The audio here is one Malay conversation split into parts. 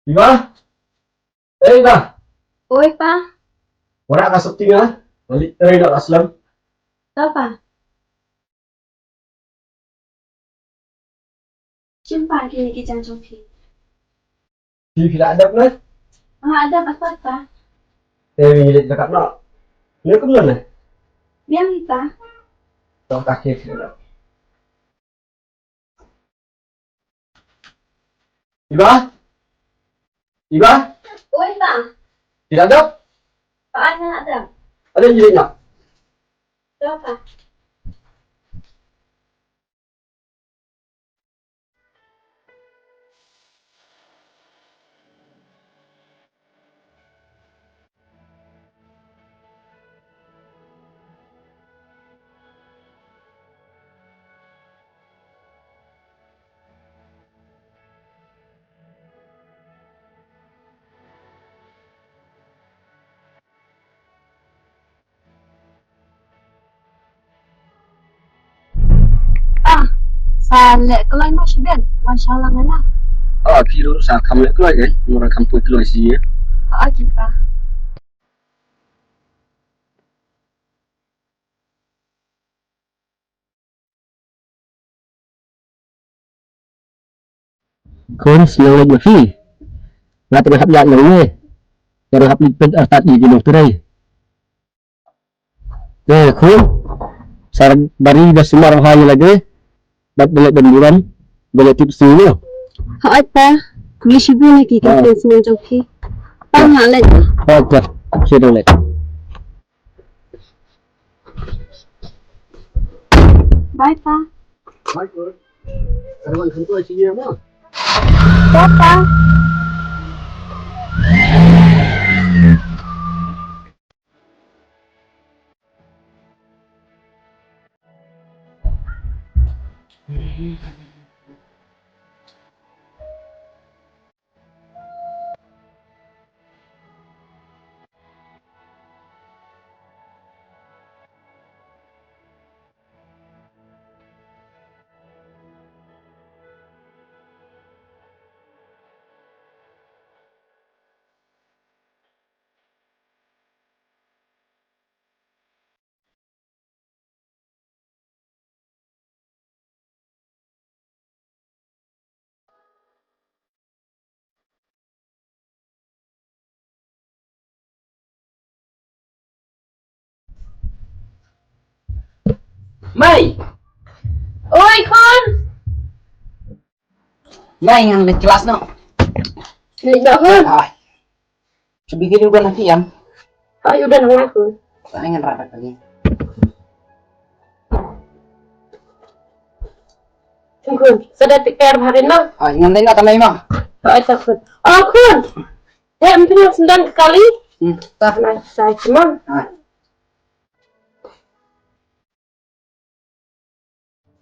Iba? Iba? Oi, Pa. Wala ka sa tinga? Balik tayo na aslam. Apa? Jumpa kini ke Janjong Pi. Di adab na. Ada apa? Milit na ka na. Ano ka na? Biar kita. Ito kakit na. Iba? Iba? Oi, Pa. Tidak adab? Paano ada? Ano yung na? Apa? Sale, kalau ini masih ben, masalah mana? Kilo sa kamle ko eh. Mura kampu kilo siya. Kita. Kun siang lagi fi. Na terhap ya nang terhap lipet atat di dokter ai. Kun sarang bari da sumarang hayo lagi. Bat balik benduran. Balik tips ni. Pa. Kulishi bune ki ka fence mo Janjong Pi. Pa nga le. Okay. Sudah lek. Bye, Pa. Baik, ada orang tu sini apa? Pa. Mai, Oi, Kon. Mai yang di kelas no. Tidak Kon. Ay, sebigil juga nanti yang. Ayo udah nang aku. Saya ingin rada kali. Kun, sudah tikar hari na. Ay, ingin lain atau lain mah. Ay, takut. Kun. Hampir 9 kali. Tah. Nah, saya cuman. Ay,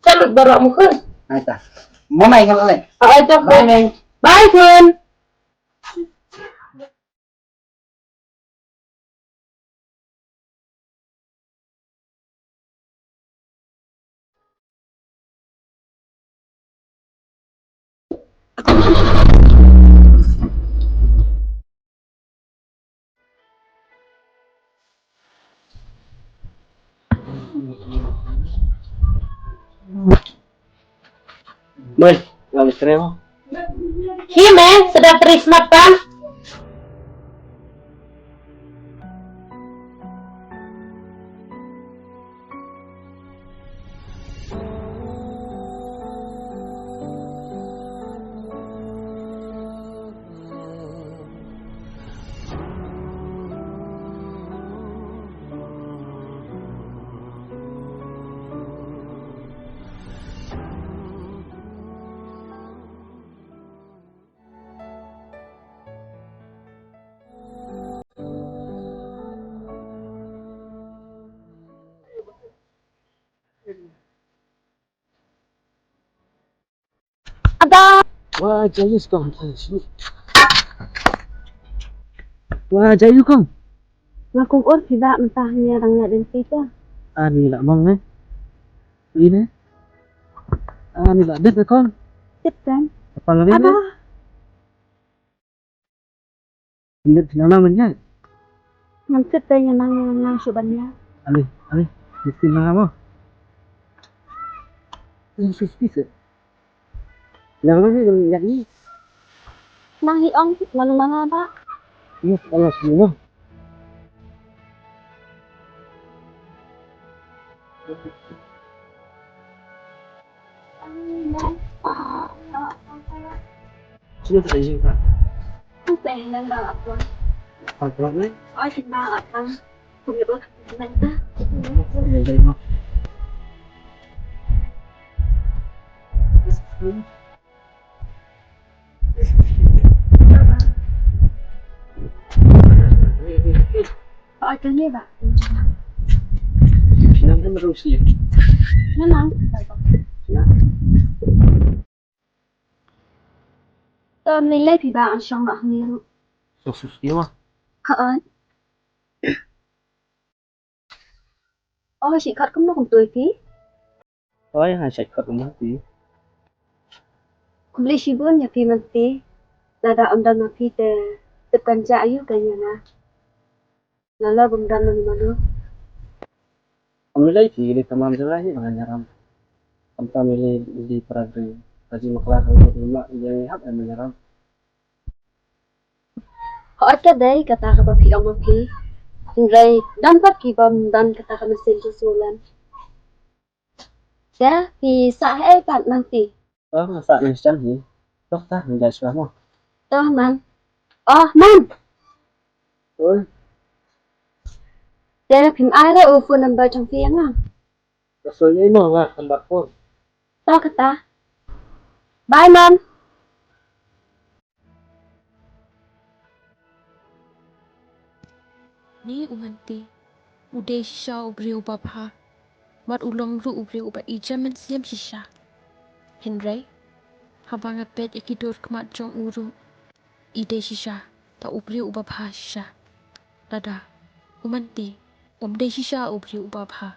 Salut baru mo Kun. ay tah. Mau main kalau lain. Ay, takut. Bye, Meng. Bye, Kun. mai, nggak istri mo. Hime, sudah terismat kan? Ada. Wah, jayus kong. Wah, jayu kong. Ngakukur tidak mentahnya rangnya dan kita. Ani lah mong eh. Ini. Ani lah det kong. Tip kan? Apa lagi? Ada. Ingat nama namanya. Nanti tanya nang subanya. Ali, mesti nama. Ini suspicious. Nama ni yang ni. Nang hiong lalu mana pak? Iya, kalau semua. Sudah terjadi Pak. Không tiền đang đợi rồi. Kontrol ni. Ôi thì ba ở tăng. Không được mình ta. Đây mau. Ôi cái này bạn. Sinang kan terus ya. Nó nóng. Mình lấy thì bạn xong bạn nhiều. Sosus dia mah. Khởi. Ôi chị khởi cũng nó cùng tuổi tí. Oi, ha cek kat rumah tu. Cũng lấy chị vươn nhà phim mình tí. Là đã ông đàn mà phi tè. Tập cần trả yếu cả nhà nà. Là lo bùng đàn mình mà được. Alhamdulillah di teman saya ni menyaram. Tanpa milih di peragri. Kaji maklar rumah yang hak yang menyaram. Hỏi cái đấy cả ta gặp phi ông mà phi. Rồi đan phát kỳ bầm đan cả ta gặp mình xin cho số lần. Sẽ thì xã hệ bạn năng tỷ. Masa ni macam ni. Tok tak menjadi suami. Tớ man. Man. Oi, Để là phim ai ra phone number trong phiên à. rasulnya ini mah tempat pun. Tao cả ta. Bye man. Ni umanti udesha ubri ubabha mat ulong ru ubri uba ijaman siam shisha Henry habanga pet ikidur kmat jong uru ide shisha ta ubri ubabha shisha dada umanti omde shisha ubri ubabha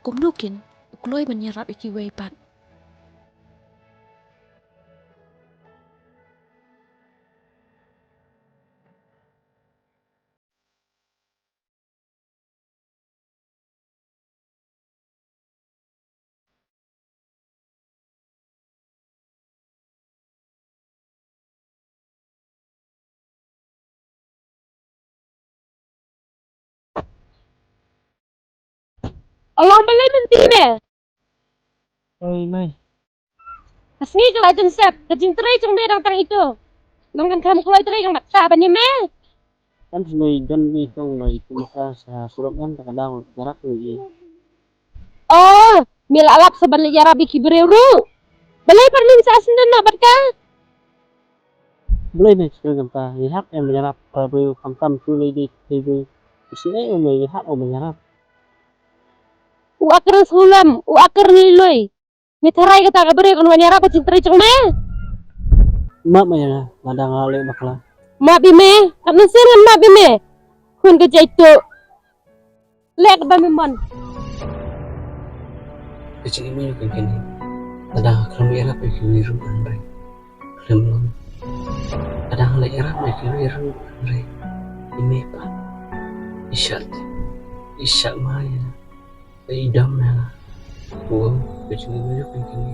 kumlukin ukloi menyerap ikiwei pat Allah balai nanti me. Oi, mai. Asni ke lajan sep. Kajing terai jeng merang tang itu. Nongkan kamu keluar terai jeng maksa bani me. Kan sungai dan ni kong lai kumaka sa surat kan terkadang jarak ni. Oh, mila alap saban li yarabi kibreu. Balai parlin sa asin na barka. Boleh ni sekali gempa. Lihat yang menyerap Prabu Kamtam Suli di TV. Di sini yang melihat menyerap. U akar sulam, u akar niloy. Mitaray ka taga bere kun wanyara pa cintri jeng me. Mak maya madang ale bakla. Mabi me, kan sirin mabi me. Kun ke jaito. Lek ba mi mon. Kecil ini kan kini. Ada kalau era pergi wiru andai. Kalau ada hal era pergi wiru andai. Ini pa. Isyak maya. Idam na. Wow, kecil ini kan kini.